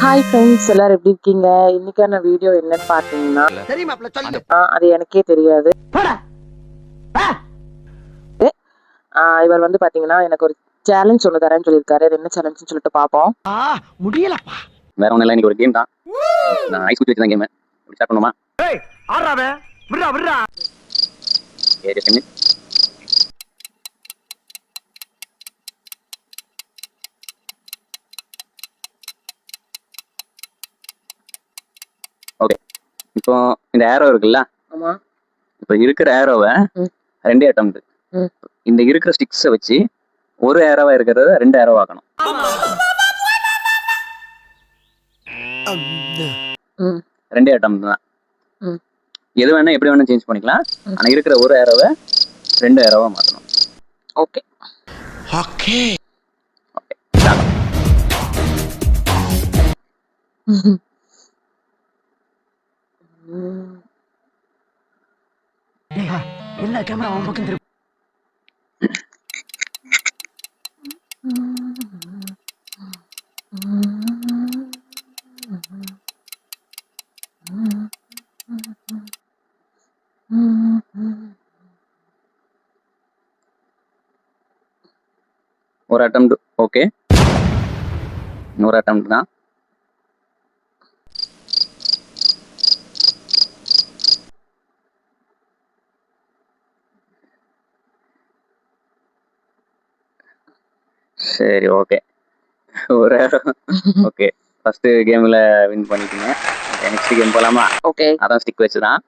Hi friends, எல்லாரும் எப்படி இருக்கீங்க? இன்னைக்கான வீடியோ என்னன்னு பார்த்தீங்கன்னா, அது எனக்கே தெரியாது. இவர் வந்து பாத்தீங்கன்னா எனக்கு ஒரு சேலஞ்ச் ஒன்று தரேன்னு சொல்லியிருக்காரு. அது என்ன சேலஞ்சுன்னு சொல்லிட்டு பார்ப்போம். முடியலப்பா. வேற ஒன்றும் இல்லை, இன்னைக்கு ஒரு கேம் தான். நான் ஐஸ் குச்சி வச்சு தான் கேம் ஸ்டார்ட் பண்ணுமா? ஓகே, இப்போ இந்த ஏரோ இருக்குல்ல, இப்போ இருக்கிற ஏரோவை ரெண்டே அட்டம்ப்ட். இந்த இருக்கிற ஸ்டிக்ஸை வச்சு ஒரு ஏரோவா இருக்கிறத ரெண்டு ஏரோ ஆக்கணும். ரெண்டே அட்டம்ப்ட் தான். எது வேணா எப்படி வேணா சேஞ்ச் பண்ணிக்கலாம். ஆனா இருக்கிற ஒரு ஏரோவை ரெண்டு ஏரோவா மாத்தணும். Okay okay okay. என்ன கேமரா அவன் பக்கம் திரும்ப. ஒரு அட்டம்ப்ட் ஓகே, இன்னொரு அட்டம்ப்ட் தான். சரி ஓகே, ஒரு ஓகே. ஃபர்ஸ்ட் கேம்ல வின் பண்ணிட்டீங்க. நெக்ஸ்ட் கேம் போலாமா? ஓகே, அதான் ஸ்டிக் வச்சுதான்.